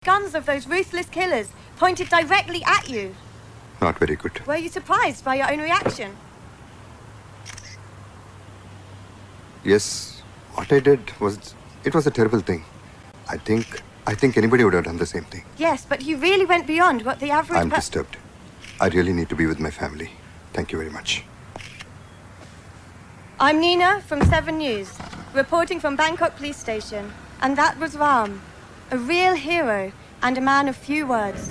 Guns of those ruthless killers pointed directly at you. Not very good. Were you surprised by your own reaction? Yes, what I did was a terrible thing. I think anybody would have done the same thing. Yes, but you really went beyond what the average I'm disturbed. I really need to be with my family. Thank you very much. I'm Nina from 7 News, reporting from Bangkok Police Station. And that was Ram, a real hero and a man of few words.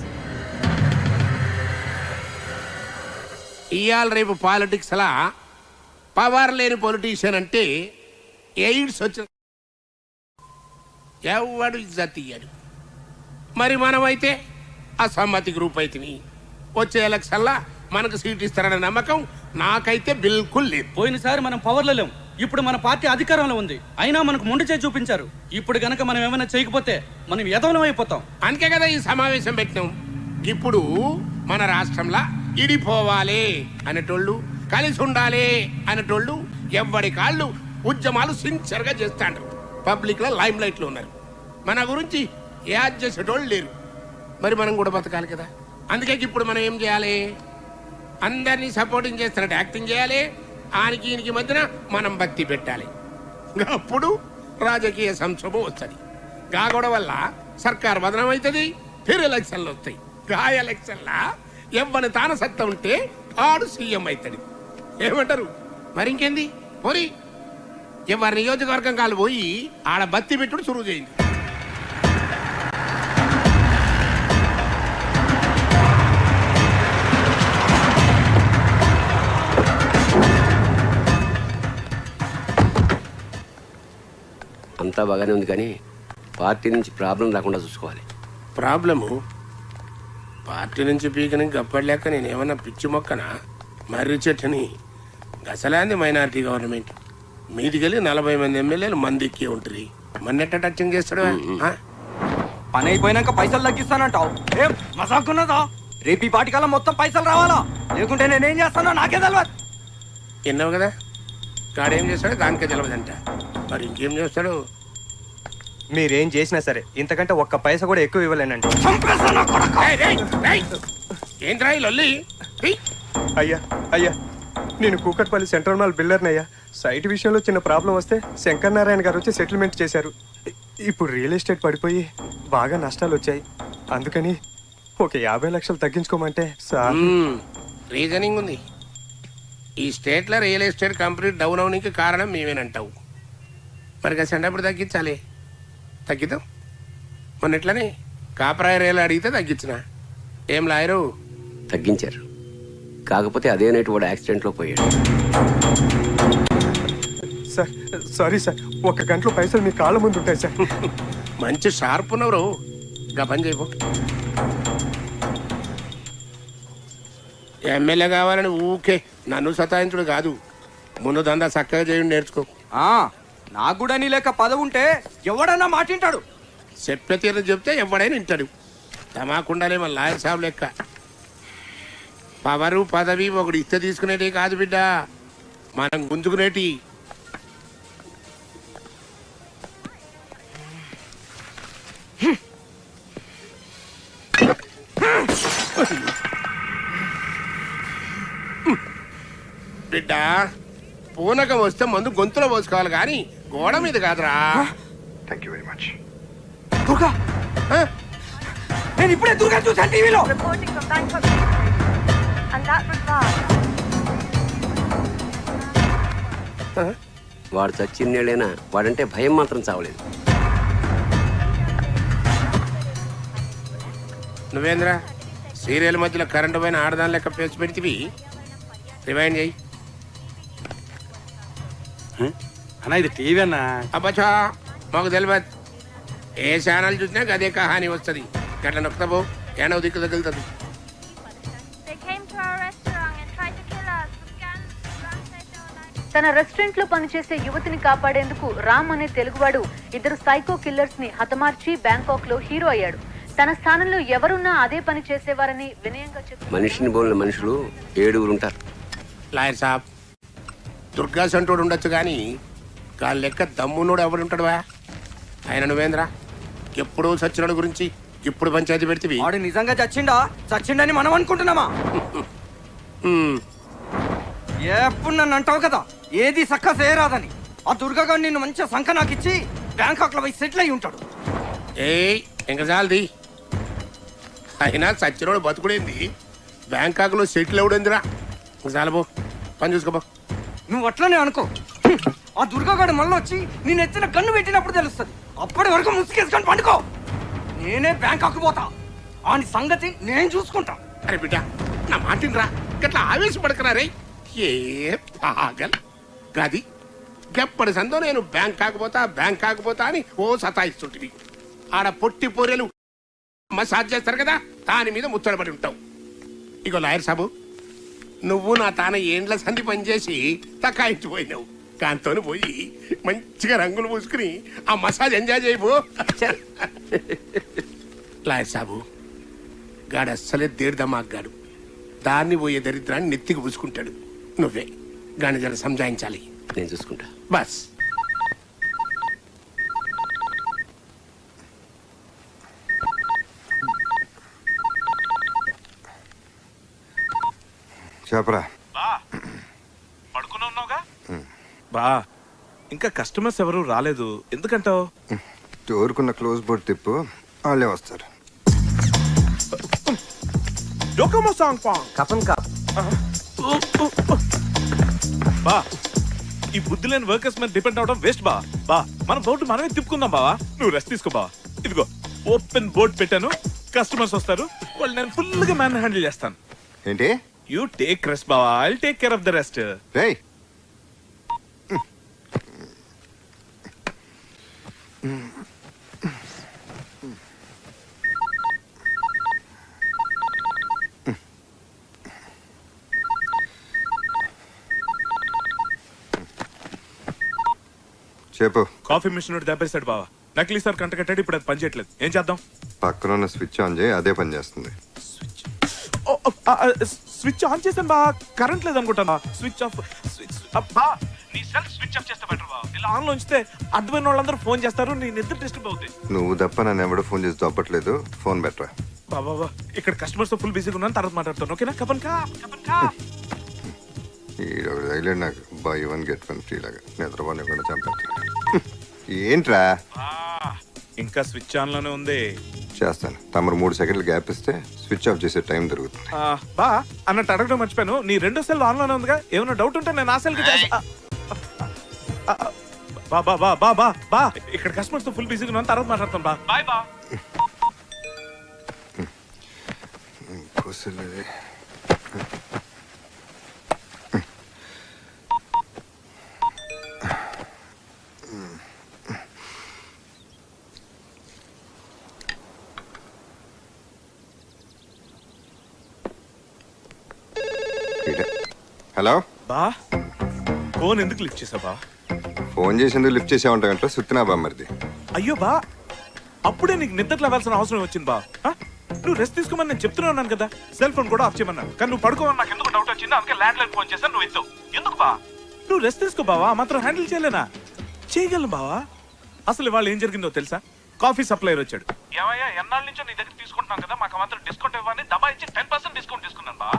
ఇయాల రేపు politics అలా power లేని politician అంటే AIDS వచ్చిన ఎవడు ఇజ్జత్ ఇయ్యడు. మరి మనమైతే అసమ్మతి గ్రూప్ అయితేని వచ్చే ఎలక్షన్లా మనకు సీట్ ఇస్తారనే నమ్మకం నాకైతే బిల్కుల్ లేదు. పోయినసారి మనం పవర్లో లేం, ఇప్పుడు మన పార్టీ అధికారంలో ఉంది, అయినా మనకు మొండి చేసి చూపించారు. ఇప్పుడు గనక మనం ఏమైనా చేయకపోతే మనం ఎదవలం అయిపోతాం. అందుకే కదా ఈ సమావేశం పెట్టినాం. ఇప్పుడు మన రాష్ట్రంలో ఇడిపోవాలి అనేటోళ్ళు, కలిసి ఉండాలి అనేటోళ్ళు ఎవ్వడి కాళ్ళు ఉద్యమాలు సిన్సియర్గా చేస్తాండ్రు. పబ్లిక్ లో లైమ్ లైట్ లో ఉన్నారు. మన గురించి యాద్ చేసేటోళ్ళు లేరు. మరి మనం కూడా బతకాలి కదా. అందుకే ఇప్పుడు మనం ఏం చేయాలి? అందరినీ సపోర్టింగ్ చేస్తున్నట్టు యాక్టింగ్ చేయాలి. ఆనికి ఈయనకి మధ్యన మనం భక్తి పెట్టాలి. అప్పుడు రాజకీయ సంక్షోభం వస్తుంది. గాగొడ వల్ల సర్కార్ బదనం అవుతుంది. ఫిర్ ఎలక్షన్లు వస్తాయి. గా ఎలక్షన్లా ఎవ్వని తాన సత్తా ఉంటే ఆడు సీఎం అవుతాడు. ఏమంటారు? మరి ఇంకేంది? పోరి ఎవరి నియోజకవర్గం కాలు పోయి ఆడ బత్తి పెట్టుడు చురువు చేయండి. అంతా బాగానే ఉంది, కానీ పార్టీ నుంచి ప్రాబ్లం రాకుండా చూసుకోవాలి. ప్రాబ్లము పార్టీ నుంచి పీకని గప్పలేక నేనేమన్నా పిచ్చి మొక్కనా? మర్రి చెట్టుని గసలాంది మైనారిటీ గవర్నమెంట్ మీదికెళ్ళి 40 మంది ఎమ్మెల్యేలు మందికి ఉంటుంది. మన్నెట్ట టచింగ్ చేస్తాడు. పని అయిపోయినాక పైసలు తగ్గిస్తానంటావు. ఏం మసాకున్నదా? రేపు ఈ పాటికల్లా మొత్తం పైసలు రావాలా, లేకుంటే నేనేం చేస్తానో నాకే తెలియదు. విన్నావు కదా, గాడేం చేస్తాడో దానికే తెలియదంట. మరి ఇంకేం చేస్తాడు? మీరేం చేసినా సరే ఇంతకంటే ఒక్క పైసా కూడా ఎక్కువ ఇవ్వలేనండి. ఏంద్రా ఈ లొల్లి? అయ్యా అయ్యా, నేను కూకట్పల్లి సెంట్రల్ మాల్ బిల్డర్నయ్యా. సైట్ విషయంలో చిన్న ప్రాబ్లం వస్తే శంకర్ నారాయణ గారు వచ్చి సెటిల్మెంట్ చేశారు. ఇప్పుడు రియల్ ఎస్టేట్ పడిపోయి బాగా నష్టాలు వచ్చాయి. అందుకని ఒక 50 లక్షలు తగ్గించుకోమంటే సార్. రీజనింగ్ ఉంది. ఈ స్టేట్ లో రియల్ ఎస్టేట్ కంపెనీ డౌన్ అవడానికి కారణం మేమేనంటావు. మరి సెంటప్పుడు తగ్గించాలి. తగ్గిద్దాం. మొన్న ఎట్లనే కాపరాయ రేలు అడిగితే తగ్గించిన. ఏం లాయరు? తగ్గించారు, కాకపోతే అదే నైట్ వాడు యాక్సిడెంట్లో పోయాడు. సార్ సారీ సార్, 1 గంటలో పైసలు మీ కాళ్ళ ముందు ఉంటాయి సార్. మంచి షార్ప్ ఉన్నవరు. గా పని చేయబో. ఎమ్మెల్యే కావాలని ఊకే నన్ను సతాయించుడు కాదు. ముందు దందా చక్కగా చేయండి, నేర్చుకో. నాకు కూడా నీ లెక్క పదవి ఉంటే ఎవడన్నా మాటింటాడు. చెప్పే తీరు చెప్తే ఎవడైనా వింటాడు. తమాకుండాలే మన లాయర్ సాబ్ లెక్క. పవరు పదవి ఒకడు ఇస్తే తీసుకునేటి కాదు బిడ్డ, మనం గుంజుకునేటి. బిడ్డ పూనకం వస్తే మందు గొంతులో పోసుకోవాలి కానీ గోడ మీద కాదురా. Thank you very much. Durga, నేను ఇప్పుడే దుర్గా చూసాను టీవీలో. Reporting from Bangkok Police Station. And that was Ram. వాడు చచ్చిన్నేళ్ళైనా వాడంటే భయం మాత్రం చావలేదు. నువ్వేంద్రా సీరియల్ మధ్యలో కరెంటు పైన ఆడదాని లెక్క పేసి పెడితివి. రివైండ్ చేయి. అన్నా ఇది టీవీ అన్నా. అబ్బా మాకు తెలియదు. ఏ ఛానల్ చూసినా అదే కహాని వస్తుంది. గట్ల నొక్కుతాబో ఏడవ దిక్కు తగులుతుంది. తన రెస్టారెంట్ లో పనిచేసే యువతిని కాపాడేందుకు రామ్ అనే తెలుగువాడు 2 సైకో కిల్లర్స్ ని హతమార్చి బ్యాంకాక్ లో హీరో అయ్యాడు. తన స్థానంలో ఎవరున్నా అదే పని చేసేవారని వినయంగా చెప్పారు. మనిషిని బోలిన మనుషులు 7 ఉంటారు. లాయర్ సాబ్, దుర్గా సంటోడు ఉండొచ్చు కానీ గాలి లెక్క దమ్మునోడు ఎవడు ఉంటాడువా? ఆయన నువ్వేంద్రా ఎప్పుడో సచ్చినోడు గురించి ఇప్పుడు పంచాయతీ పెడితే వాడు నిజంగా చచ్చిండని మనం అనుకుంటున్నామా? ఎప్పుడు నన్ను అంటావు కదా ఏది సక్క చేయరాదని. ఆ దుర్గా నిన్ను మంచిగా సంఖ నాకు ఇచ్చి బ్యాంకాక్ లో పోయి సెటిల్ అయి ఉంటాడు. ఏయ్ ఇంకా చాలది. అయినా సచ్చినోడు బతుకుడేంది, బ్యాంకాక్ లో సెటిల్ అవడేందిరా. ఇంకా చాలబో, పని చూసుకోబో. నువ్వు అట్లనే అనుకో. ఆ దుర్గాగాడు మళ్ళీ వచ్చి నేను ఎత్తిన కన్ను పెట్టినప్పుడు తెలుస్తుంది. అప్పటి వరకు ముసుకేసుకొని పండుకో. నేనే బ్యాంకాక్ పోతా. ఆని సంగతి నేను చూసుకుంటా. అరే బిడ్డ, నా మాటినరా, గట్లా ఆవేశపడకరా రే. ఏ పాగల్ గది గప్పటి సందో నేను బ్యాంకాక్ పోతా అని ఓ సతాయిస్తుంటివి. ఆడ పొట్టి పొరెలు మసాజ్ చేస్తారు కదా, దాని మీద ముచ్చటపడి ఉంటావు. ఇగో లాయర్ సాబు, నువ్వు నా తాన ఏండ్ల సంధి పనిచేసి తకాయించిపోయినావు. దాంతో పోయి మంచిగా రంగులు పూసుకుని ఆ మసాజ్ ఎంజాయ్ చేయబో. లాయర్ సాబు, గాడు అస్సలే దేర్దమాగ్గాడు. దాన్ని పోయే దరిద్రాన్ని నెత్తికి పూసుకుంటాడు. నువ్వే గాని జర సంజాయించాలి. నేను చూసుకుంటా. బస్. చెప్పరా. పడుకుని ఉన్నావుగా బా. ఇంకా కస్టమర్స్ ఎవరు రాలేదు ఎందుకంటావు? డోర్కున్న క్లోజ్ బోర్డ్ తిప్పు, వాళ్ళే వస్తారు. డోకమో సాంగ్ పాంగ్ కపన్ కాప్. బా, ఈ బుద్ధి లేని వర్కర్స్ మీద డిపెండ్ అవడం వేస్ట్ బా. బా, మన బోర్డు మనమే తిప్పుకుందాం బావా. నువ్వు రెస్ట్ తీసుకో బా. ఇదిగో ఓపెన్ బోర్డ్ పెట్టాను, కస్టమర్స్ వస్తారు, వాళ్ళు నేను ఫుల్ గా మ్యాన్ హ్యాండిల్ చేస్తాను. ఏంటి? యూ టేక్ రెస్ట్ బావా, I take care of the rest. రేయ్, చెప్పు. కాఫీ మిషన్ దెబ్బేశాడు బావా. నకిలీ సార్ కంట కట్టాడు, ఇప్పుడు అది పని చేయట్లేదు. ఏం చేద్దాం? పక్కన ఉన్న స్విచ్ ఆన్ చేయి, అదే పని చేస్తుంది. స్విచ్ ఆన్ చేశాను బా, కరెంట్ లేదు అనుకుంటాను. స్విచ్ ఆఫ్, బా నీ సెల్ స్విచ్ ఆఫ్ చేస్తే బెటర్ బా. ఇలా ఆన్ లో ఉంచితే అర్థమైన వాళ్ళందరూ ఫోన్ చేస్తారు, నీ నిద్ర డిస్టర్బ్ అవుతుంది. నువ్వు తప్ప నన్ను ఎవడో ఫోన్ చేసి దొబ్బట్లేదు. ఫోన్ బెటరా. బాబా ఇక్కడ కస్టమర్స్ తో ఫుల్ బిజీగా ఉన్నాను, తర్వాత మాట్లాడతాను. ఓకేనా? కపన్ కా కపన్ కా. ఈడొకటి తగిలేడు నాకు, by one get one free లాగా. నిద్రపోని కూడా చంపేస్తాను. ఏంట్రా? ఇంకా స్విచ్ ఆన్ లోనే ఉంది. చేస్తాను. తమరు 3 సెకండ్లు గ్యాప్ ఇస్తే స్విచ్ ఆఫ్ చేసే టైం దొరుకుతుంది. బా అన్నట్టు అడగడం మర్చిపోయాను, నీ రెండో సెల్ ఆన్ లోనే ఉందిగా. ఏమైనా డౌట్ ఉంటే నేను ఆ సెల్ కి బా బా బా బా బా బా ఇక్కడ కస్టమర్స్ తో ఫుల్ బిజీగా ఉన్నాను, తర్వాత మాట్లాడతాను బా. బాయ్ బా. హలో బా, ఫోన్ ఎందుకు లిఫ్ట్ చేసా బా? ఫోన్ చేసేందుకు లిఫ్ట్ చేసే ఉంటాయంటే సుత్తినా బా మరిది. అయ్యో బా, అప్పుడే నీకు నిద్ర లేవాల్సిన అవసరం వచ్చింది బా. నువ్వు రెస్ట్ తీసుకోమని నేను చెప్తున్నాను కదా. సెల్ ఫోన్ కూడా ఆఫ్ చేయమన్నాను, కానీ నువ్వు పడుకోమని నాకు ఎందుకు డౌట్ వచ్చింది. అందుకే ల్యాండ్ లైన్ ఫోన్ చేశాను, నువ్వు ఎత్తు. ఎందుకు బా? నువ్వు రెస్ట్ తీసుకో బావా, మాత్రం హ్యాండిల్ చేయలేనా? చేయగలను బావా. అసలు ఇవాళ ఏం జరిగిందో తెలుసా? కాఫీ సప్లైర్ వచ్చాడు. ఏమయ్యా, ఎన్నాళ్ళ నుంచో నీ దగ్గర తీసుకుంటున్నాం కదా, మాకు మాత్రం డిస్కౌంట్ ఇవ్వని దబా ఇచ్చి 10% డిస్కౌంట్ తీసుకున్నాను బా.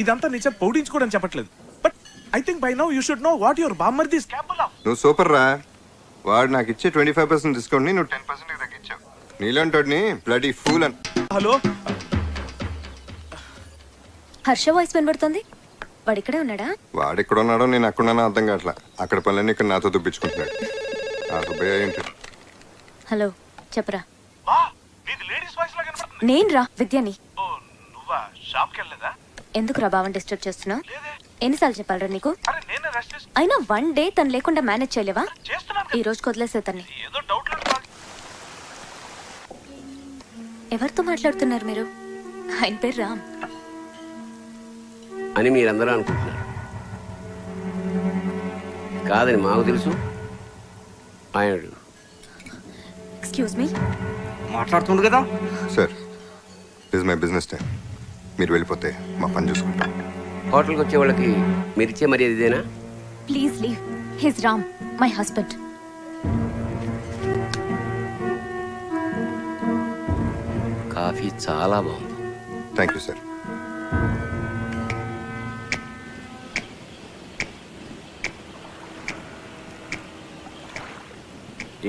ఇదంతా నీ చేత పౌడించుకోవడం చెప్పట్లేదు, but I think by now you should know what your బామ్మర్ది ఇస్ కేపబుల్ ఆఫ్. నువ్వు సూపర్ రా. వాడు నాకు ఇచ్చే 25% డిస్కౌంట్ ని నువ్వు 10% తగ్గించావు. నీలాంటోడిని బ్లడీ ఫూల్ అని. హలో, హర్ష వాయిస్ వినబడుతుంది. వాడు ఇక్కడే ఉన్నాడా? వాడు ఎక్కడ ఉన్నాడో నేను అక్కడ ఉన్నానో అర్థం కావట్లా. అక్కడ పనులన్నీ ఇక్కడ నాతో దుబ్బించుకుంటున్నాడు. ఆ సుబ్బయ్య ఏంటి? హలో, చెప్పరా. బా నీది లేడీస్ వాయిస్ లాగా వినపడుతుంది. నేను రా విద్యాని. ఓ నువ్వా? షాప్ కి వెళ్ళలేదా? ఎందుకు రా బావని డిస్టర్బ్ చేస్తున్నావు? ఎన్నిసార్లు చెప్పాలరా నీకు? అరే నేనే రెస్ట్ అయినా 1 డే తను లేకుండా మేనేజ్ చేయలేవా? చేస్తున్నాను. ఈ రోజు వదిలేసే తన్ని. ఏదో డౌట్ లేదు. ఎవరితో మాట్లాడుతున్నారు మీరు? ఆయన పేరు రామ్ అని మీరందరూ అనుకుంటున్నారు. కాదని మాకు తెలుసు. ఆయన ఎక్స్క్యూజ్ మీ. మాట్లాడుతుండు కదా sir, this my business time. మీరు వెళ్ళిపోతే మా పని చూసుకుంటాం. హోటల్కి వచ్చే వాళ్ళకి మీరు ఇచ్చే మర్యాద ఇదేనా? Please leave. His Ram, my husband. Coffee చాలా బాగుంది. Thank you sir.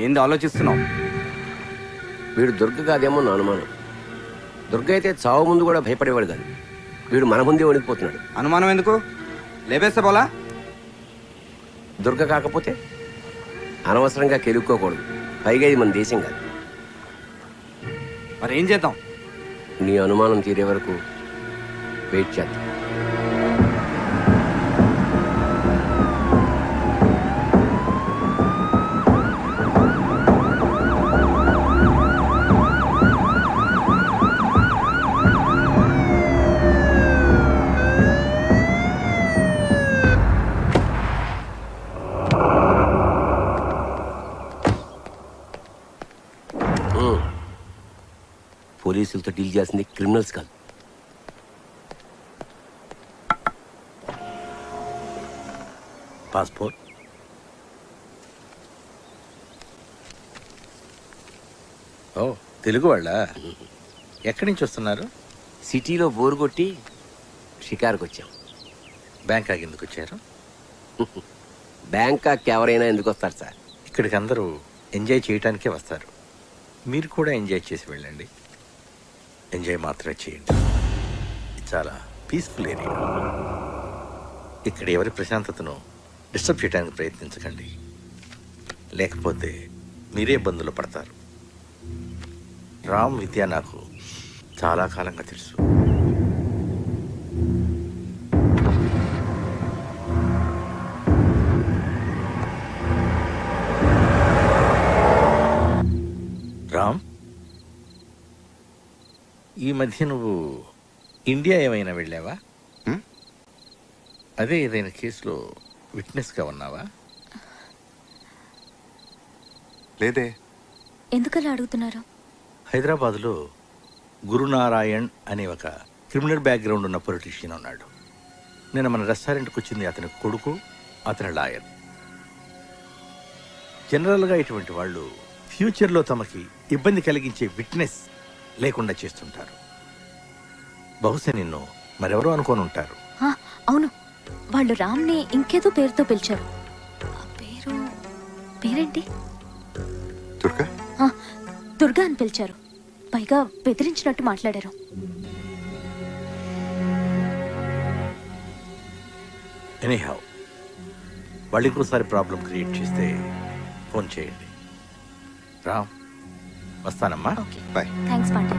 ఏంది ఆలోచిస్తున్నావు? వీడు దుర్గ కాదేమో నా అనుమానం. దుర్గ అయితే చావు ముందు కూడా భయపడేవాడు కాదు. వీడు మన ముందే వణికిపోతున్నాడు. అనుమానం ఎందుకు? లేపేస్తే పోలా? దుర్గ కాకపోతే అనవసరంగా కెలుక్కోకూడదు. పైగా ఇది మన దేశం కాదు. మరి ఏం చేద్దాం? నీ అనుమానం తీరే వరకు వెయిట్ చేద్దాం. పోలీసులతో డీల్ చేయాల్సింది క్రిమినల్స్ కాదు. పాస్పోర్ట్. ఓ, తెలుగు వాళ్ళ? ఎక్కడి నుంచి వస్తున్నారు? సిటీలో బోరు కొట్టి షికారుకు వచ్చాం. బ్యాంకాక్ ఎందుకు వచ్చారు? బ్యాంకాక్ ఎవరైనా ఎందుకు వస్తారు సార్? ఇక్కడికి అందరూ ఎంజాయ్ చేయడానికే వస్తారు. మీరు కూడా ఎంజాయ్ చేసి వెళ్ళండి. ఎంజాయ్ మాత్రమే చేయండి. ఇది చాలా పీస్ఫుల్ ఏరియా. ఇక్కడ ఎవరి ప్రశాంతతను డిస్టర్బ్ చేయడానికి ప్రయత్నించకండి, లేకపోతే మీరే ఇబ్బందులు పడతారు. రామ్ విద్య నాకు చాలా కాలంగా తెలుసు. రామ్, ఈ మధ్య నువ్వు ఇండియా ఏమైనా వెళ్ళావా? అదే ఏదైనా కేసులో విట్నెస్గా ఉన్నావా? లేదే. ఎందుకలా అడుగుతున్నారు? హైదరాబాద్లో గురునారాయణ్ అనే ఒక క్రిమినల్ బ్యాక్గ్రౌండ్ ఉన్న పొలిటీషియన్ ఉన్నాడు. నేను మన రెస్టారెంట్కి వచ్చింది అతని కొడుకు, అతని లాయర్. జనరల్గా ఇటువంటి వాళ్ళు ఫ్యూచర్లో తమకి ఇబ్బంది కలిగించే విట్నెస్ లేకుండా చేస్తుంటారు. బహుశా నిన్ను మరెవరో అనుకోని ఉంటారు. అవును, వాళ్ళు రామ్ని ఇంకేదో పేరుతో పిలిచారు. ఆ పేరేంటి? దుర్గా. దుర్గా అని పిలిచారు. పైగా బెదిరించినట్టు మాట్లాడారు. ఎనీహౌ, వాళ్ళు ఇంకోసారి ప్రాబ్లం క్రియేట్ చేస్తే ఫోన్ చేయండి. రామ్, వస్తానమ్మా. Okay, bye. థ్యాంక్స్ పాండే.